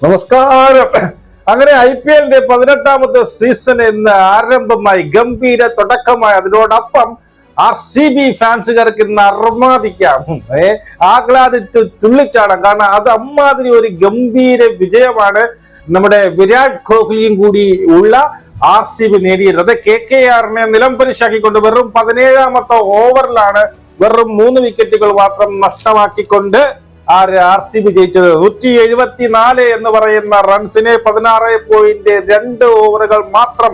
നമസ്കാരം. അങ്ങനെ IPL-ന്റെ 18ാമത്തെ സീസൺ ഇന്ന് ആരംഭമായി, ഗംഭീര തുടക്കമായി. അതിനോടൊപ്പം RCB ഫാൻസുകാർക്ക് ഇന്ന് അർമാദിക്കാം, ആഹ്ലാദിച്ച് തുള്ളിച്ചാടാം. കാരണം അത് അമ്മാതിരി ഒരു ഗംഭീര വിജയമാണ് നമ്മുടെ വിരാട് കോഹ്ലിയും കൂടി ഉള്ള RCB നേടിയെടുത്തത്. KKR-നെ നിലംപരിശാക്കിക്കൊണ്ട് വെറും 17ാമത്തെ ഓവറിലാണ് വെറും 3 വിക്കറ്റുകൾ മാത്രം നഷ്ടമാക്കിക്കൊണ്ട് RCB ജയിച്ചത്. 174 എന്ന് പറയുന്ന റൺസിനെ 16.2 ഓവറുകൾ മാത്രം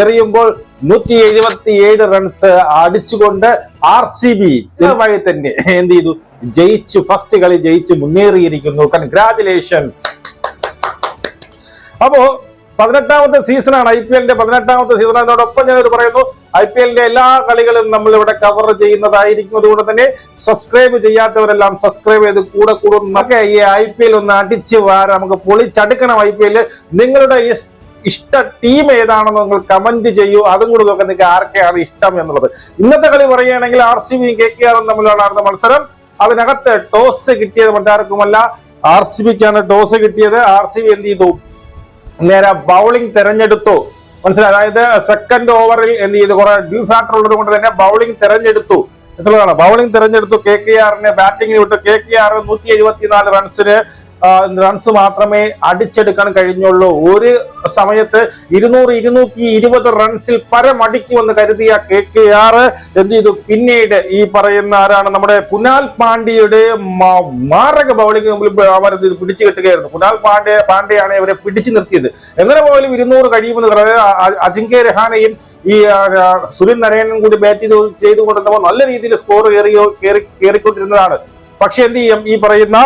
എറിയുമ്പോൾ 177 റൺസ് അടിച്ചുകൊണ്ട് RCB സ്ഥിരമായി തന്നെ എന്ത് ചെയ്തു, ജയിച്ചു. ഫസ്റ്റ് കളി ജയിച്ചു മുന്നേറിയിരിക്കുന്നു. കൺഗ്രാറ്റുലേഷൻസ്. അപ്പോ 18ാമത്തെ സീസണാണ്, IPL-ന്റെ 18ാമത്തെ സീസൺ. അതിനോടൊപ്പം ഞാനൊരു പറയുന്നു, IPL-ന്റെ എല്ലാ കളികളും നമ്മൾ ഇവിടെ കവർ ചെയ്യുന്നതായിരിക്കും. അതുകൊണ്ട് തന്നെ സബ്സ്ക്രൈബ് ചെയ്യാത്തവരെല്ലാം സബ്സ്ക്രൈബ് ചെയ്ത് കൂടെ നമുക്ക് ഈ IPL ഒന്ന് അടിച്ചു വാരാം, നമുക്ക് പൊളിച്ചടുക്കണം. IPL നിങ്ങളുടെ ഇഷ്ട ടീം ഏതാണെന്ന് നിങ്ങൾ കമന്റ് ചെയ്യൂ. അതും കൂടെ നോക്കാം, നിങ്ങൾക്ക് ആർക്കെയാണ് ഇഷ്ടം എന്നുള്ളത്. ഇന്നത്തെ കളി പറയുകയാണെങ്കിൽ RCB-യും KKR-ഉം തമ്മിലാണ് നടന്ന മത്സരം. അതിനകത്ത് ടോസ് കിട്ടിയത് മറ്റാർക്കുമല്ല, RCB-ക്കാണ് ടോസ് കിട്ടിയത്. RCB എന്ത് ചെയ്തു, നേരെ ബൗളിംഗ് തെരഞ്ഞെടുത്തു. മനസ്സിലായി? അതായത് സെക്കൻഡ് ഓവറിൽ എന്ത് ചെയ്തു, കുറെ ഡ്യൂ ഫാക്ടർ ഉള്ളത് കൊണ്ട് തന്നെ ബൗളിംഗ് തെരഞ്ഞെടുത്തു എന്നുള്ളതാണ്. ബൗളിംഗ് തെരഞ്ഞെടുത്തു, KKR-നെ ബാറ്റിംഗിന് വിട്ടു. KKR 174 റൺസ് മാത്രമേ അടിച്ചെടുക്കാൻ കഴിഞ്ഞുള്ളൂ. ഒരു സമയത്ത് 200-220 റൺസിൽ പരമടിക്കുമെന്ന് കരുതിയ KKR എന്ത് ചെയ്തു, പിന്നീട് ഈ പറയുന്ന ആരാണ്, നമ്മുടെ കുനാൽ പാണ്ഡ്യയുടെ മാരക ബൗളിംഗ് മുമ്പിൽ അവർ പിടിച്ചു കെട്ടുകയായിരുന്നു. കുനാൽ പാണ്ഡ്യയാണ് ഇവരെ പിടിച്ചു നിർത്തിയത്. എങ്ങനെ പോലും 200 കഴിയുമെന്ന് പറയുന്നത്. അജിങ്ക്യ രഹാനെയും ഈ സുനിൽ നരേനും കൂടി ബാറ്റ് ചെയ്തുകൊണ്ടിരുന്നപ്പോൾ നല്ല രീതിയിൽ സ്കോർ കയറിക്കൊണ്ടിരുന്നതാണ്. പക്ഷെ എന്ത് ചെയ്യും, ഈ പറയുന്ന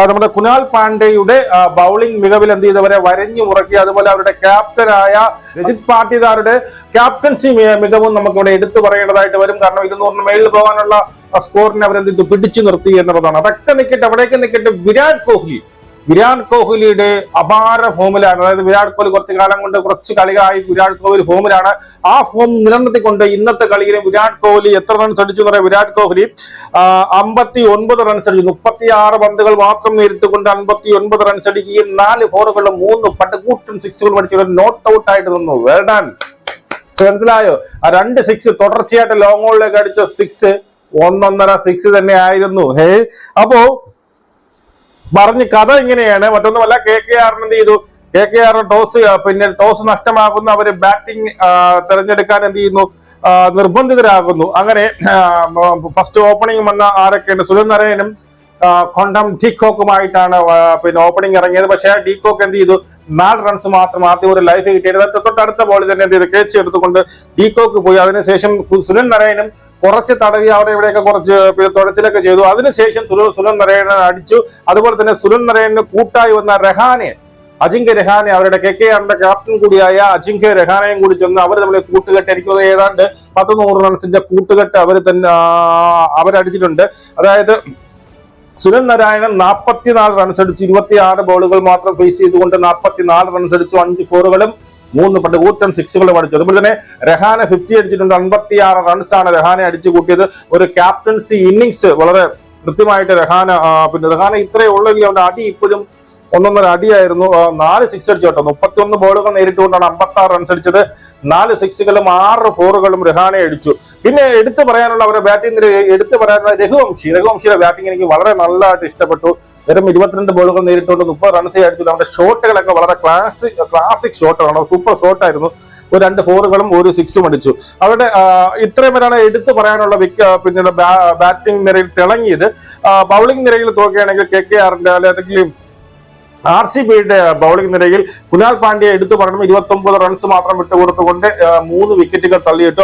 നമ്മുടെ കുനാൽ പാണ്ഡ്യയുടെ ബൗളിംഗ് മികവിൽ എന്ത് ചെയ്തവരെ വരഞ്ഞു മുറക്കി. അതുപോലെ അവരുടെ ക്യാപ്റ്റനായ രജിത് പാട്ടിദാറുടെ ക്യാപ്റ്റൻസി മികവും നമുക്കിവിടെ എടുത്തു പറയേണ്ടതായിട്ട് വരും. കാരണം 200 മേളിൽ പോകാനുള്ള സ്കോറിനെ അവരെന്ത് ചെയ്തു, പിടിച്ചു നിർത്തി എന്നുള്ളതാണ്. അതൊക്കെ നിൽക്കട്ടെ, അവിടേക്ക് നിൽക്കട്ടെ. വിരാട് കോഹ്ലിയുടെ അപാര ഫോമിലാണ്. അതായത് വിരാട് കോഹ്ലി കുറച്ചു കാലം കൊണ്ട്, കുറച്ച് കളികളായി വിരാട് കോഹ്ലി ഫോമിലാണ്. ആ ഫോം നിലനിർത്തിക്കൊണ്ട് ഇന്നത്തെ കളിയിലും വിരാട് കോഹ്ലി എത്ര റൺസ് അടിച്ചു എന്ന് പറയാം. വിരാട് കോഹ്ലി 59 റൺസ് അടിച്ചു. 36 പന്തുകൾ മാത്രം നേരിട്ടുകൊണ്ട് 59 റൺസ് അടിക്കുകയും 4 ഫോറുകളും 3 പട്ടുകൂട്ടും സിക്സുകളും അടിച്ചു നോട്ട് ഔട്ട് ആയിട്ട് നിന്നു. വേടാൻ മനസ്സിലായോ? ആ 2 സിക്സ് തുടർച്ചയായിട്ട് ലോങ് ഹോളിലേക്ക് അടിച്ച 6 1.5 സിക്സ് തന്നെ ആയിരുന്നു. അപ്പോ പറഞ്ഞ കഥ ഇങ്ങനെയാണ്, മറ്റൊന്നുമല്ല. KKR-ന് എന്ത് ചെയ്തു, KKR ടോസ് നഷ്ടമാകുന്നു. അവര് ബാറ്റിംഗ് തെരഞ്ഞെടുക്കാൻ എന്ത് ചെയ്യുന്നു, നിർബന്ധിതരാകുന്നു. അങ്ങനെ ഫസ്റ്റ് ഓപ്പണിംഗ് വന്ന ആരൊക്കെയുണ്ട്, സുനിൽ നരേനും കൊണ്ടം ഡീകോക്കുമായിട്ടാണ് ഓപ്പണിംഗ് ഇറങ്ങിയത്. പക്ഷേ ഡീകോക്ക് എന്ത് ചെയ്തു, 4 റൺസ് മാത്രം ആദ്യം ഒരു ലൈഫ് കിട്ടിയത്. തൊട്ടടുത്ത ബോളിൽ തന്നെ എന്ത് ചെയ്തു, കേച്ച് എടുത്തുകൊണ്ട് ഡീകോക്ക് പോയി. അതിനുശേഷം സുനിൽ നരേനും കുറച്ച് തടവി അവിടെ ഇവിടെയൊക്കെ കുറച്ച് തുഴച്ചിലൊക്കെ ചെയ്തു. അതിനുശേഷം സുനിൽ നരേനെ അടിച്ചു. അതുപോലെ തന്നെ സുനിൽ നരേന് കൂട്ടായി വന്ന അജിങ്ക്യ രഹാനെ, അവരുടെ KKR-ന്റെ ക്യാപ്റ്റൻ കൂടിയായ അജിങ്ക്യ രഹാനെയും കൂടി ചെന്ന് അവർ തമ്മിൽ കൂട്ടുകെട്ട്, എനിക്ക് ഏതാണ്ട് 100 റൺസിന്റെ കൂട്ടുകെട്ട് അവരടിച്ചിട്ടുണ്ട്. അതായത് സുനിൽ നാരായണൻ 44 റൺസ് അടിച്ചു, 26 ബോളുകൾ മാത്രം ഫേസ് ചെയ്തുകൊണ്ട് 44 റൺസ് അടിച്ചു. 5 ഫോറുകളും 3 പട്ടുകൂറ്റൻ സിക്സുകളും അടിച്ചു. അതുപോലെ തന്നെ രഹാനെ 50 അടിച്ചിട്ടുണ്ട്. 56 റൺസാണ് രഹാനെ അടിച്ചു കൂട്ടിയത്. ഒരു ക്യാപ്റ്റൻസി ഇന്നിങ്സ് വളരെ കൃത്യമായിട്ട് രഹാനെ ഇത്രയേ ഉള്ളെങ്കിൽ അവരുടെ അടി ഇപ്പോഴും 1.5 അടിയായിരുന്നു. 4 സിക്സ് അടിച്ചു കേട്ടോ. 31 ബോളുകൾ നേരിട്ടുകൊണ്ടാണ് 56 റൺസ് അടിച്ചത്. 4 സിക്സുകളും 6 ഫോറുകളും രഹാനെ അടിച്ചു. പിന്നെ എടുത്തു പറയാനുള്ള അവരുടെ ബാറ്റിംഗ് എടുത്തു പറയാനുള്ള രഘുവംശിയുടെ ബാറ്റിംഗ് എനിക്ക് വളരെ നല്ലതായിട്ട് ഇഷ്ടപ്പെട്ടു. വെറും 22 ബോളുകൾ നേരിട്ടുകൊണ്ട് 30 റൺസേ അടിച്ചു. നമ്മുടെ ഷോട്ടുകളൊക്കെ വളരെ ക്ലാസിക് ഷോട്ടാണ്, സൂപ്പർ ഷോട്ടായിരുന്നു. ഒരു 2 ഫോറുകളും 1 സിക്സും അടിച്ചു. അവരുടെ ഇത്രയും പേരാണ് എടുത്തു പറയാനുള്ള പിന്നീട് ബാറ്റിംഗ് നിരയിൽ തിളങ്ങിയത്. ബൗളിംഗ് നിരയിൽ നോക്കുകയാണെങ്കിൽ KKR-ന്റെ അല്ലെങ്കിൽ RCB-യുടെ ബൗളിംഗ് നിരയിൽ കുനാൽ പാണ്ഡ്യ എടുത്തു പറയണം. 29 റൺസ് മാത്രം വിട്ടുകൊടുത്തുകൊണ്ട് 3 വിക്കറ്റുകൾ തള്ളിയിട്ടു.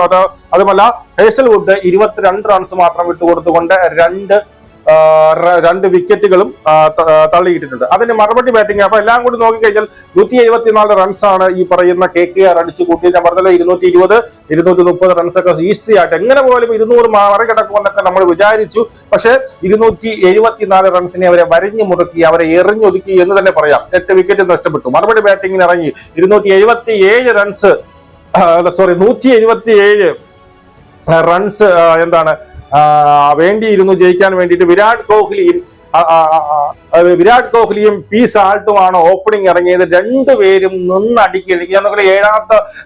അതുമല്ല ഹേസൽവുഡ് 22 റൺസ് മാത്രം വിട്ടുകൊടുത്തുകൊണ്ട് 2 വിക്കറ്റുകളും തള്ളിയിട്ടിട്ടുണ്ട്. അതിന് മറുപടി ബാറ്റിംഗ്. അപ്പൊ എല്ലാം കൂടി നോക്കിക്കഴിഞ്ഞാൽ 174 റൺസാണ് ഈ പറയുന്ന KKR അടിച്ചു കൂട്ടിയത്. ഞാൻ പറഞ്ഞല്ലോ 220-230 റൺസൊക്കെ ഈസി ആയിട്ട് എങ്ങനെ പോലും 200 മറികടക്കുമെന്നൊക്കെ നമ്മൾ വിചാരിച്ചു. പക്ഷെ 274 റൺസിനെ അവരെ വരഞ്ഞു മുറുക്കി, അവരെ എറിഞ്ഞൊതുക്കി എന്ന് തന്നെ പറയാം. 8 വിക്കറ്റ് നഷ്ടപ്പെട്ടു. മറുപടി ബാറ്റിംഗിന് ഇറങ്ങി 177 റൺസ് റൺസ് വേണ്ടിയിരുന്നു ജയിക്കാൻ വേണ്ടിയിട്ട്. വിരാട് കോഹ്ലിയും പി സാൾട്ടുമാണ് ഓപ്പണിംഗ് ഇറങ്ങിയത്. രണ്ടുപേരും നിന്നടിക്കുക.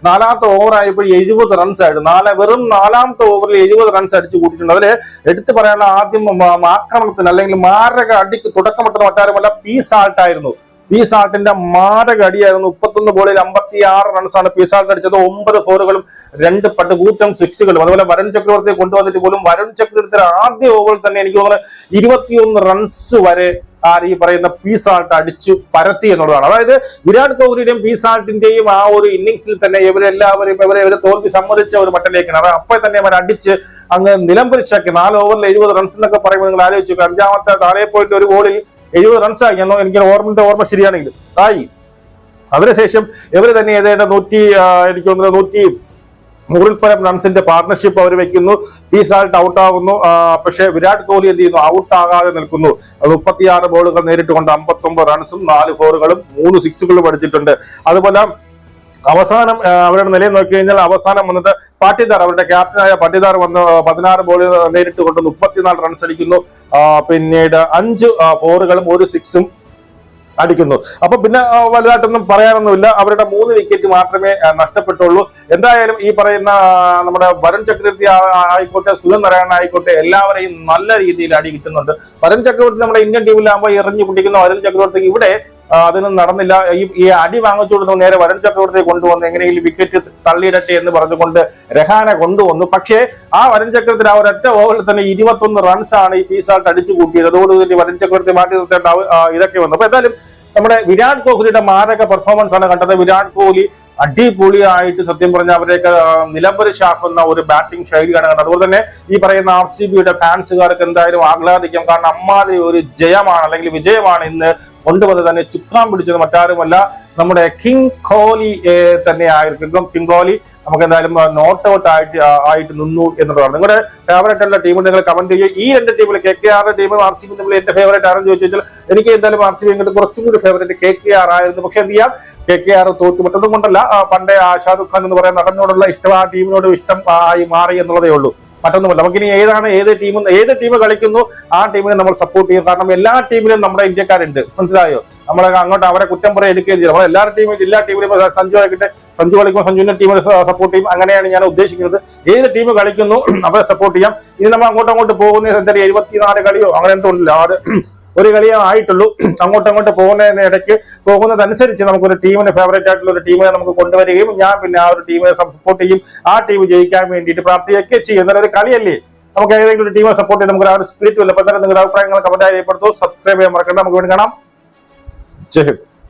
നാലാമത്തെ ഓവർ ആയപ്പോൾ 70 റൺസ് ആയിരുന്നു. വെറും നാലാമത്തെ ഓവറിൽ 70 റൺസ് അടിച്ചു കൂട്ടിയിട്ടുണ്ട്. അതില് എടുത്തു പറയാനുള്ള ആദ്യം ആക്രമണത്തിന് അല്ലെങ്കിൽ മാരക അടിക്ക് തുടക്കമിട്ടത് മറ്റാരുമല്ല പി സാൾട്ട് ആയിരുന്നു. പി സാൾട്ടിന്റെ മാരക അടിയായിരുന്നു. 31 ബോളിൽ 56 റൺസാണ് പി സാൾട്ട് അടിച്ചത്. 9 ഫോറുകളും 2 പട്ടുകൂറ്റം സിക്സുകളും. അതുപോലെ വരുൺ ചക്രവർത്തിയെ കൊണ്ടുവന്നിട്ട് പോലും വരുൺ ചക്രവർത്തിയുടെ ആദ്യ ഓവറിൽ തന്നെ എനിക്ക് തോന്നുന്നത് 21 റൺസ് വരെ ഈ പറയുന്ന പി സാൾട്ട് അടിച്ചു പരത്തി എന്നുള്ളതാണ്. അതായത് വിരാട് കോഹ്ലിയുടെയും പി സാൾട്ടിന്റെയും ആ ഒരു ഇന്നിംഗ്സിൽ തന്നെ ഇവരെല്ലാവരും ഇവരെ തോൽവി സമ്മതിച്ച ഒരു മട്ടിലേക്കാണ്. അത് അപ്പോൾ തന്നെ അവർ അടിച്ച് അങ്ങ് നിലംപരിച്ചാക്കി. 4 ഓവറിൽ 70 റൺസ് എന്നൊക്കെ പറയുമ്പോൾ നിങ്ങൾ ആലോചിച്ചു. 5-ാമത്തെ 4.1 ബോളിൽ 70 റൺസ് ആയി എന്നോ എനിക്ക് ഓർമ്മ ശരിയാണെങ്കിൽ ആയി. അതിനുശേഷം ഇവർ തന്നെ ഏതാണ്ട് 100 റൺസിന്റെ പാർട്ണർഷിപ്പ് അവർ വെക്കുന്നു. പി സാൾട്ട് ഔട്ട് ആകുന്നു. പക്ഷേ വിരാട് കോഹ്ലി എന്ത് ചെയ്യുന്നു? ഔട്ട് ആകാതെ നിൽക്കുന്നു. 36 ബോളുകൾ നേരിട്ടുകൊണ്ട് 59 റൺസും 4 ഫോറുകളും 3 സിക്സുകളും അടിച്ചിട്ടുണ്ട്. അതുപോലെ അവസാനം അവരുടെ നിലയിൽ നോക്കി കഴിഞ്ഞാൽ അവസാനം വന്നത് പാട്ടിദാർ, അവരുടെ ക്യാപ്റ്റനായ പാട്ടിദാർ വന്ന് 16 ബോളിൽ നേരിട്ട് കൊണ്ട് 34 റൺസ് അടിക്കുന്നു. പിന്നീട് 5 ഫോറുകളും 1 സിക്സും അടിക്കുന്നു. അപ്പൊ പിന്നെ വലുതായിട്ടൊന്നും പറയാനൊന്നുമില്ല. അവരുടെ 3 വിക്കറ്റ് മാത്രമേ നഷ്ടപ്പെട്ടുള്ളൂ. എന്തായാലും ഈ പറയുന്ന നമ്മുടെ വരുൺ ചക്രവർത്തി ആയിക്കോട്ടെ, സുനിൽ നാരായണൻ ആയിക്കോട്ടെ, എല്ലാവരെയും നല്ല രീതിയിൽ അടി കിട്ടുന്നുണ്ട്. വരുൺ ചക്രവർത്തി നമ്മുടെ ഇന്ത്യൻ ടീമിലാകുമ്പോൾ എറിഞ്ഞു പിടിക്കുന്ന വരുൺ ചക്രവർത്തിക്ക് ഇവിടെ അതൊന്നും നടന്നില്ല. ഈ അടി വാങ്ങിച്ചുകൊടുത്ത് നേരെ വരുൺ ചക്രവർത്തിയെ കൊണ്ടുവന്ന് എങ്ങനെയെങ്കിലും വിക്കറ്റ് തള്ളിയിടട്ടെ എന്ന് പറഞ്ഞുകൊണ്ട് രഹാനെ കൊണ്ടുവന്നു. പക്ഷേ ആ വരുൺ ചക്രവർത്തി ആ ഒരൊറ്റ ഓവറിൽ തന്നെ 21 റൺസാണ് ഈ പി സാൾട്ട് അടിച്ചു കൂട്ടിയത്. അതോടുകൂടി വരുൺ ചക്രവർത്തി മാറ്റി നിർത്തേണ്ട ഇതൊക്കെ വന്നു. അപ്പൊ എന്തായാലും നമ്മുടെ വിരാട് കോഹ്ലിയുടെ മാരക പെർഫോമൻസ് ആണ് കണ്ടത്. വിരാട് കോഹ്ലി അടിപൊളിയായിട്ട് സത്യം പറഞ്ഞ അവരെയൊക്കെ നിലംപരിശാക്കുന്ന ഒരു ബാറ്റിംഗ് ശൈലിയാണ് കണ്ടത്. അതുപോലെ തന്നെ ഈ പറയുന്ന RCBയുടെ ഫാൻസുകാർക്ക് എന്തായാലും ആഹ്ലാദിക്കാം. കാരണം അമ്മാതിരി ഒരു ജയമാണ് അല്ലെങ്കിൽ വിജയമാണ് ഇന്ന് കൊണ്ടുവന്നത്. തന്നെ ചുക്കാൻ പിടിച്ചത് മറ്റാരുമല്ല നമ്മുടെ കിങ് കോഹ്ലി തന്നെ ആയിരിക്കും. കിങ് കോഹ്ലി നമുക്ക് എന്തായാലും നോട്ട് ഔട്ട് ആയിട്ട് നിന്നു എന്നുള്ളതാണ്. നിങ്ങളുടെ ഫേവറേറ്റ് ഉള്ള ടീം നിങ്ങൾ കമന്റ് ചെയ്യുക. ഈ 2 ടീമിൽ KKR ടീമും RCB തമ്മിൽ എന്റെ ഫേവറേറ്റ് ആരെന്ന് ചോദിച്ചു കഴിഞ്ഞാൽ എനിക്ക് എന്തായാലും RCB ഇങ്ങോട്ട് കുറച്ചും കൂടി ഫേവറേറ്റ് KKR ആയിരുന്നു. പക്ഷെ എന്ത് ചെയ്യാം, KKR തോറ്റുപെട്ടതും കൊണ്ടല്ല, പണ്ടേ ഷാരൂഖ് ഖാൻ എന്ന് പറയുന്ന നടനോടുള്ള ഇഷ്ടം ആ ടീമിനോട് ഇഷ്ടം ആയി മാറി എന്നുള്ളതേ ഉള്ളൂ. മറ്റൊന്നുമല്ല. നമുക്കിനി ഏത് ടീം കളിക്കുന്നു ആ ടീമിനെ നമ്മൾ സപ്പോർട്ട് ചെയ്യും. കാരണം എല്ലാ ടീമിലും നമ്മുടെ ഇന്ത്യക്കാരുണ്ട്, മനസ്സിലായോ? നമ്മളെ അങ്ങോട്ട് അവരെ കുറ്റം പറയാൻ എടുക്കുകയും ചെയ്യും. നമ്മൾ എല്ലാ ടീമിലും സഞ്ജു ആയിക്കട്ടെ, സഞ്ജു കളിക്കുമ്പോൾ സഞ്ജുവിന്റെ ടീമിനെ സപ്പോർട്ട് ചെയ്യും. അങ്ങനെയാണ് ഞാൻ ഉദ്ദേശിക്കുന്നത്. ഏത് ടീം കളിക്കുന്നു അവരെ സപ്പോർട്ട് ചെയ്യാം. ഇനി നമ്മൾ അങ്ങോട്ട് പോകുന്ന 74 കളിയോ അങ്ങനെ എന്തോ ഇല്ല, ഒരു കളിയേ ആയിട്ടുള്ളൂ. അങ്ങോട്ട് പോകുന്നതനുസരിച്ച് നമുക്കൊരു ടീമിന് ഫേവറേറ്റ് ആയിട്ടുള്ള ഒരു ടീമിനെ നമുക്ക് കൊണ്ടുവരികയും ഞാൻ പിന്നെ ആ ഒരു ടീമിനെ സപ്പോർട്ട് ചെയ്യും. ആ ടീം ജയിക്കാൻ വേണ്ടിയിട്ട് പ്രാർത്ഥിക്കുകയൊക്കെ ചെയ്യും. എന്നാലും ഒരു കളിയല്ലേ, നമുക്ക് ഏതെങ്കിലും ഒരു ടീമിനെ സപ്പോർട്ട് ചെയ്ത് നമുക്ക് ആ ഒരു സ്പിരിറ്റ് ഇല്ല. അപ്പൊ നിങ്ങളുടെ അഭിപ്രായങ്ങൾ കമന്റ് രേഖപ്പെടുത്തൂ. സബ്സ്ക്രൈബ് ചെയ്യാൻ മറക്കണ്ട. നമുക്ക് വേണ്ടി കാണാം. ജയ് ഹിന്ദ്.